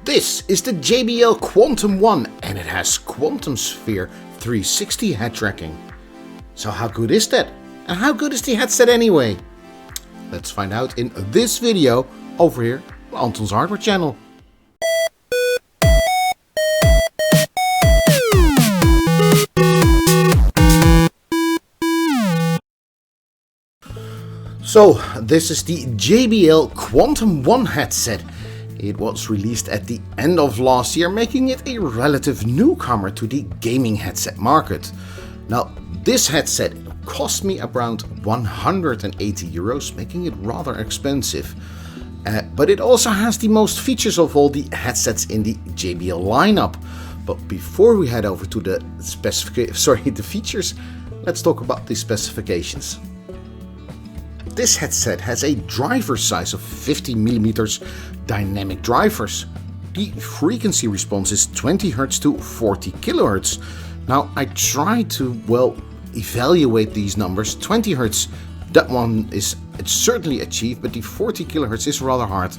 This is the JBL Quantum One and it has Quantum Sphere 360 head tracking. So how good is that? And how good is the headset anyway? Let's find out in this video over here on Anton's Hardware channel. So this is the JBL Quantum One headset. It was released at the end of last year, making it a relative newcomer to the gaming headset market. Now, this headset cost me around 180 euros, making it rather expensive. But it also has the most features of all the headsets in the JBL lineup. But before we head over to the features, let's talk about the specifications. This headset has a driver size of 50mm dynamic drivers. The frequency response is 20 Hz to 40 kHz. Now I tried to, evaluate these numbers. 20 Hz, that one it's certainly achieved, but the 40 kHz is rather hard.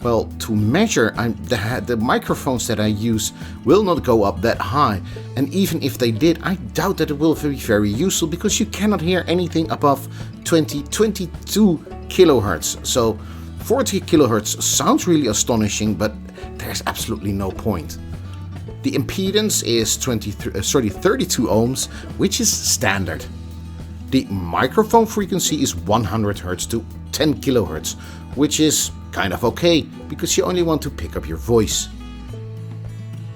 Well, to measure, the microphones that I use will not go up that high, and even if they did, I doubt that it will be very useful because you cannot hear anything above 22 kHz. So 40 kHz sounds really astonishing, but there's absolutely no point. The impedance is 32 ohms, which is standard. The microphone frequency is 100 Hz to 10 kHz, which is kind of okay, because you only want to pick up your voice.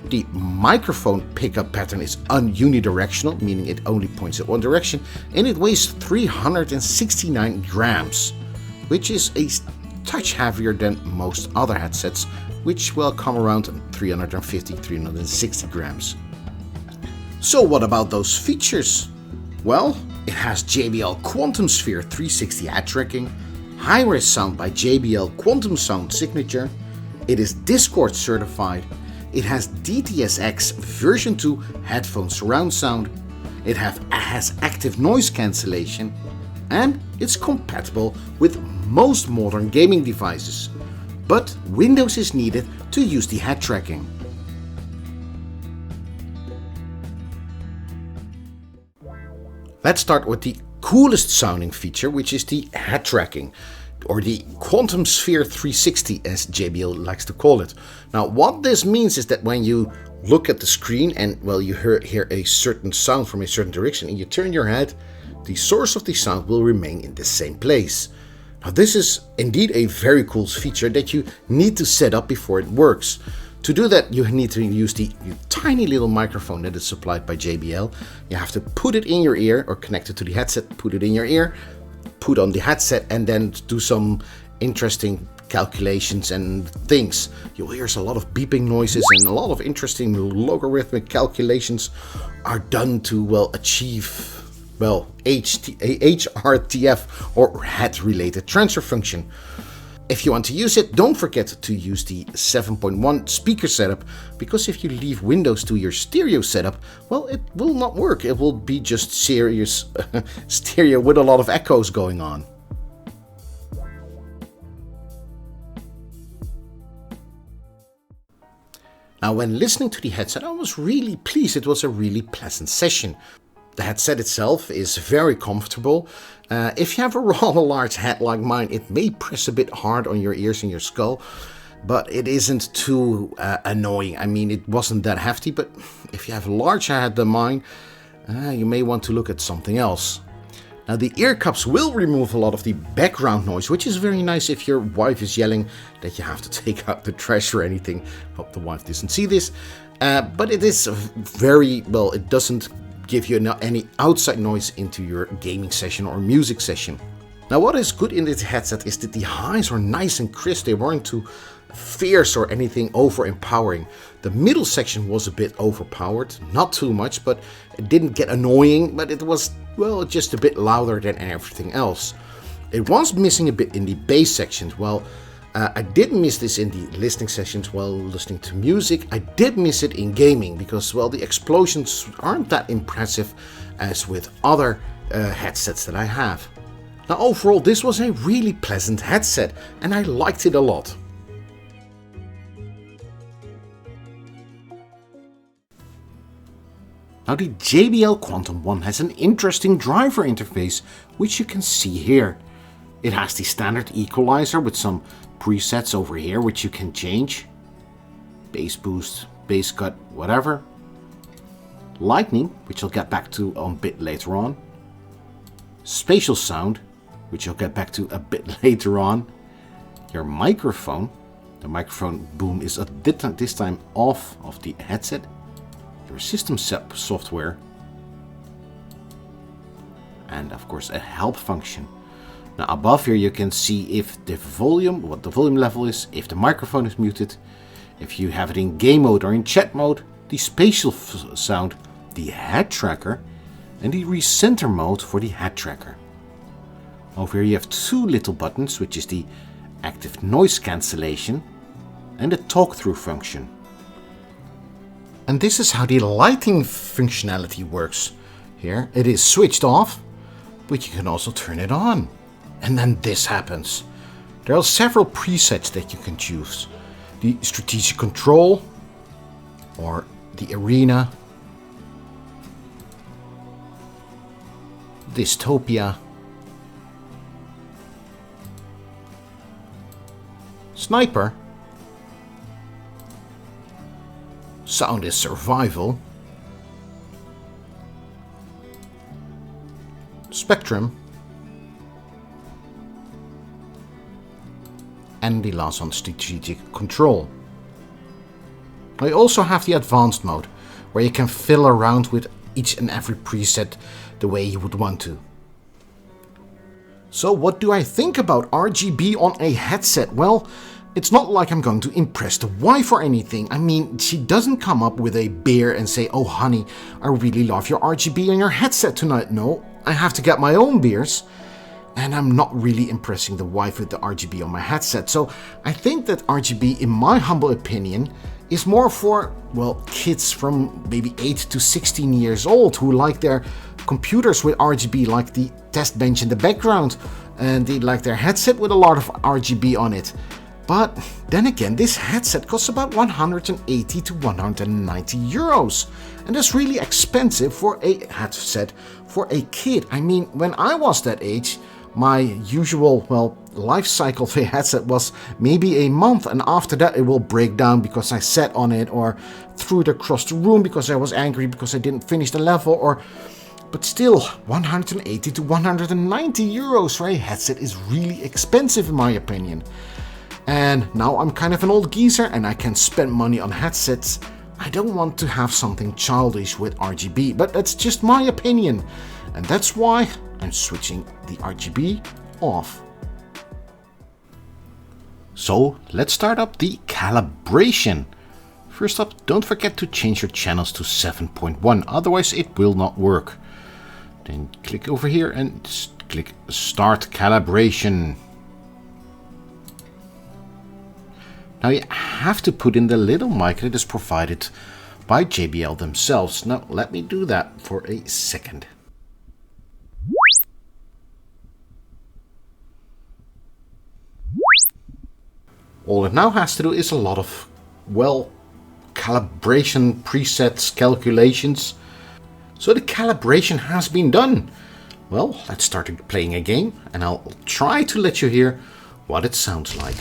The microphone pickup pattern is unidirectional, meaning it only points in one direction, and it weighs 369 grams, which is a touch heavier than most other headsets, which will come around 350-360 grams. So what about those features? Well, it has JBL Quantum Sphere 360 head tracking, high-res sound by JBL Quantum Sound Signature, it is Discord certified, it has DTS:X version 2 headphone surround sound, it has active noise cancellation, and it's compatible with most modern gaming devices. But Windows is needed to use the head tracking. Let's start with the coolest sounding feature, which is the head tracking, or the Quantum Sphere 360 as JBL likes to call it. Now what this means is that when you look at the screen and you hear a certain sound from a certain direction and you turn your head, the source of the sound will remain in the same place. Now this is indeed a very cool feature that you need to set up before it works. To do that, you need to use the tiny little microphone that is supplied by JBL. You have to put it in your ear or connect it to the headset, put it in your ear, put on the headset, and then do some interesting calculations and things. You'll hear a lot of beeping noises and a lot of interesting logarithmic calculations are done to achieve HRTF or head related transfer function. If you want to use it, don't forget to use the 7.1 speaker setup, because if you leave Windows to your stereo setup, it will not work. It will be just serious stereo with a lot of echoes going on. Now, when listening to the headset, I was really pleased. It was a really pleasant session. The headset itself is very comfortable. If you have a rather large head like mine, it may press a bit hard on your ears and your skull, but it isn't too annoying. I mean, it wasn't that hefty, but if you have a larger head than mine, you may want to look at something else. Now, the ear cups will remove a lot of the background noise, which is very nice if your wife is yelling that you have to take out the trash or anything. Hope the wife doesn't see this, but it is very, it doesn't give you any outside noise into your gaming session or music session. Now what is good in this headset is that the highs are nice and crisp. They weren't too fierce or anything over-empowering. The middle section was a bit overpowered, not too much, but it didn't get annoying, but it was, just a bit louder than everything else. It was missing a bit in the bass sections. I did miss this in the listening sessions while listening to music. I did miss it in gaming because, the explosions aren't that impressive as with other headsets that I have. Now overall, this was a really pleasant headset and I liked it a lot. Now the JBL Quantum One has an interesting driver interface, which you can see here. It has the standard equalizer with some presets over here, which you can change. Bass boost, bass cut, whatever. Lightning, which I'll get back to a bit later on. Spatial sound, which I'll get back to a bit later on. Your microphone. The microphone boom is at this time off of the headset. Your system software. And of course a help function. Now above here you can see if the volume, what the volume level is, if the microphone is muted, if you have it in game mode or in chat mode, the spatial sound, the head tracker, and the recenter mode for the head tracker. Over here you have two little buttons, which is the active noise cancellation and the talk through function. And this is how the lighting functionality works. Here it is switched off, but you can also turn it on. And then this happens. There are several presets that you can choose. The strategic control or the arena, dystopia, sniper, sound is survival, spectrum, and the last one, strategic control. I also have the advanced mode, where you can fill around with each and every preset the way you would want to. So what do I think about RGB on a headset? Well, it's not like I'm going to impress the wife or anything. I mean, she doesn't come up with a beer and say, "Oh honey, I really love your RGB on your headset tonight." No, I have to get my own beers. And I'm not really impressing the wife with the RGB on my headset. So I think that RGB, in my humble opinion, is more for, well, kids from maybe 8 to 16 years old who like their computers with RGB, like the test bench in the background, and they like their headset with a lot of RGB on it. But then again, this headset costs about 180 to 190 euros. And that's really expensive for a headset for a kid. I mean, when I was that age, my usual, well, life cycle for a headset was maybe a month, and after that it will break down because I sat on it or threw it across the room because I was angry because I didn't finish the level, or... But still, 180 to 190 euros for a headset is really expensive in my opinion. And now I'm kind of an old geezer and I can spend money on headsets. I don't want to have something childish with RGB, but that's just my opinion. And that's why I'm switching the RGB off. So let's start up the calibration. First up, don't forget to change your channels to 7.1, otherwise it will not work. Then click over here and click Start Calibration. Now you have to put in the little mic that is provided by JBL themselves. Now let me do that for a second. All it now has to do is a lot of, well, calibration presets, calculations. So the calibration has been done. Well, let's start playing a game and I'll try to let you hear what it sounds like.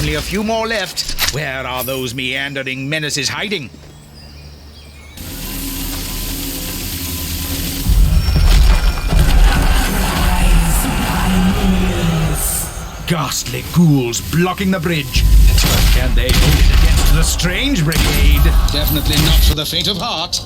Only a few more left. Where are those meandering menaces hiding? Ghastly ghouls blocking the bridge. But can they hold it against the Strange Brigade? Definitely not for the faint of heart.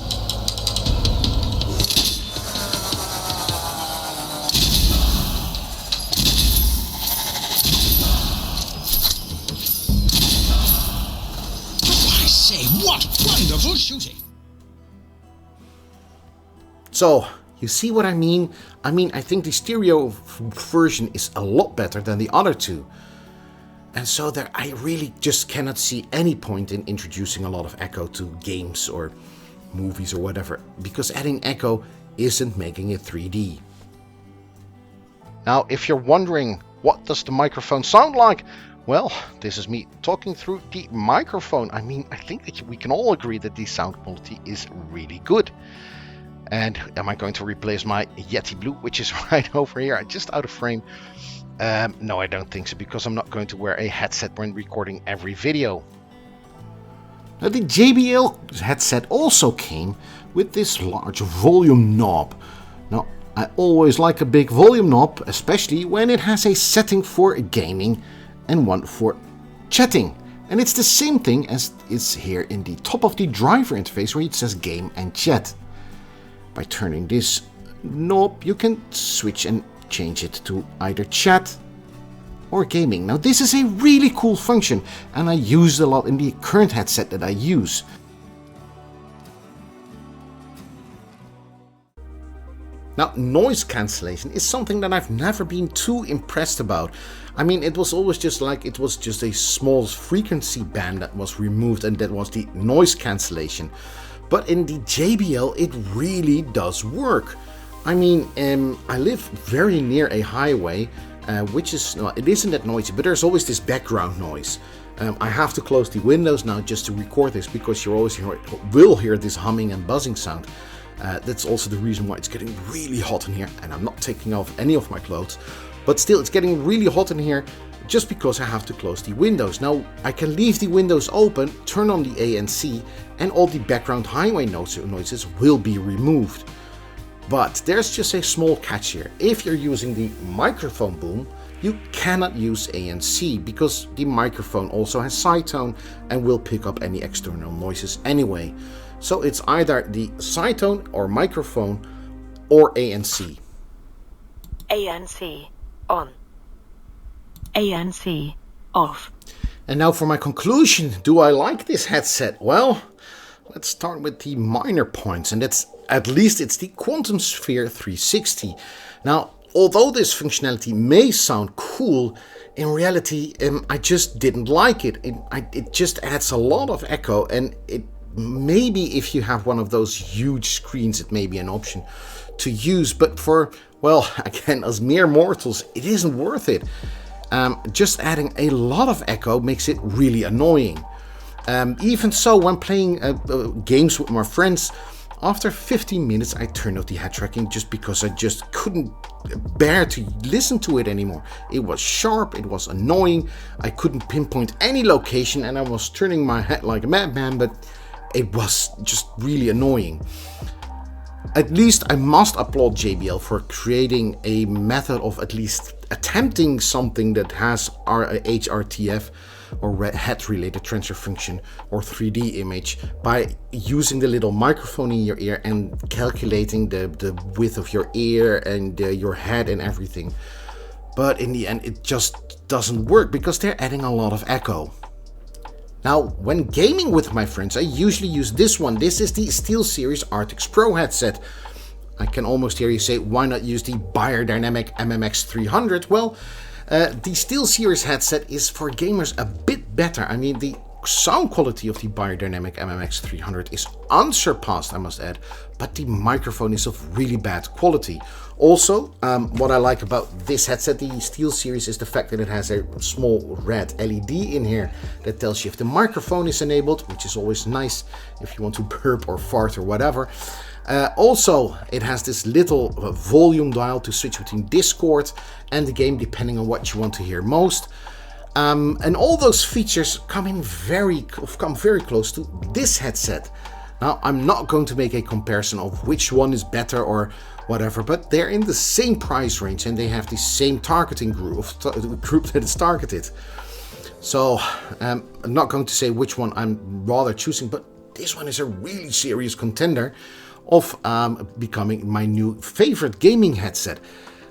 I say, what wonderful shooting! So, you see what I mean? I think the stereo version is a lot better than the other two. And so there, I really just cannot see any point in introducing a lot of echo to games or movies or whatever, because adding echo isn't making it 3D. Now, if you're wondering, what does the microphone sound like? Well, this is me talking through the microphone. I think that we can all agree that the sound quality is really good. And am I going to replace my Yeti Blue, which is right over here, just out of frame? No, I don't think so, because I'm not going to wear a headset when recording every video. Now, the JBL headset also came with this large volume knob. Now, I always like a big volume knob, especially when it has a setting for gaming and one for chatting. And it's the same thing as is here in the top of the driver interface, where it says game and chat. By turning this knob, you can switch and change it to either chat or gaming. Now, this is a really cool function, and I use it a lot in the current headset that I use. Now, noise cancellation is something that I've never been too impressed about. It was always just like it was just a small frequency band that was removed, and that was the noise cancellation. But in the JBL, it really does work. I live very near a highway, which is, it isn't that noisy, but there's always this background noise. I have to close the windows now just to record this, because you always will hear this humming and buzzing sound. That's also the reason why it's getting really hot in here, and I'm not taking off any of my clothes. But still, it's getting really hot in here, just because I have to close the windows. Now, I can leave the windows open, turn on the ANC, and all the background highway noises will be removed. But there's just a small catch here. If you're using the microphone boom, you cannot use ANC, because the microphone also has side tone and will pick up any external noises anyway. So it's either the side tone or microphone or ANC. ANC on. ANC off. And now for my conclusion. Do I like this headset? Well, let's start with the minor points, and that's, at least it's the Quantum Sphere 360. Now, although this functionality may sound cool, in reality, I just didn't like it. It just adds a lot of echo, and it maybe if you have one of those huge screens, it may be an option to use. But for, well, again, as mere mortals, it isn't worth it. Just adding a lot of echo makes it really annoying. Even so, when playing games with my friends, after 15 minutes I turned off the head tracking, just because I just couldn't bear to listen to it anymore. It was sharp, it was annoying, I couldn't pinpoint any location, and I was turning my head like a madman, but it was just really annoying. At least I must applaud JBL for creating a method of at least attempting something that has HRTF, or head related transfer function, or 3D image, by using the little microphone in your ear and calculating the width of your ear and your head and everything. But in the end, it just doesn't work, because they're adding a lot of echo. Now, when gaming with my friends, I usually use this one. This is the SteelSeries Arctis Pro headset. I can almost hear you say, why not use the Beyerdynamic MMX 300? Well, the SteelSeries headset is for gamers a bit better. The sound quality of the Beyerdynamic MMX 300 is unsurpassed, I must add, but the microphone is of really bad quality. Also, what I like about this headset, the SteelSeries, is the fact that it has a small red LED in here that tells you if the microphone is enabled, which is always nice if you want to burp or fart or whatever. Also, it has this little volume dial to switch between Discord and the game, depending on what you want to hear most. And all those features come very close to this headset. Now, I'm not going to make a comparison of which one is better or whatever, but they're in the same price range and they have the same targeting group that is targeted. So I'm not going to say which one I'm rather choosing, but this one is a really serious contender of becoming my new favorite gaming headset.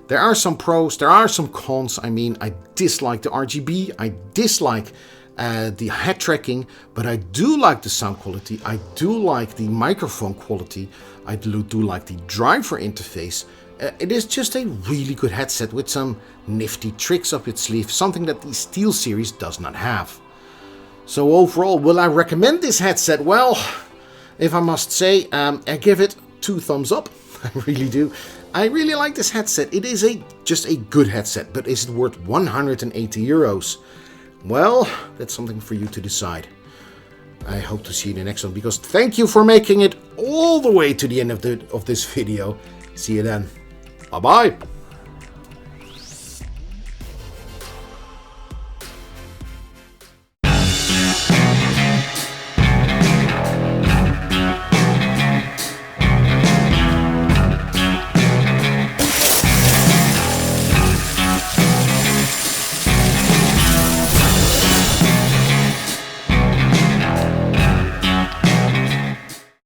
There are some pros, there are some cons. I mean, I dislike the RGB, I dislike the head tracking, but I do like the sound quality, I do like the microphone quality, I do like the driver interface. It is just a really good headset with some nifty tricks up its sleeve, something that the Steel series does not have. So overall, will I recommend this headset? Well, if I must say, I give it 2 thumbs up. I really do. I really like this headset. It is just a good headset, but is it worth 180 euros? Well, that's something for you to decide. I hope to see you in the next one, because thank you for making it all the way to the end of this video. See you then. Bye-bye.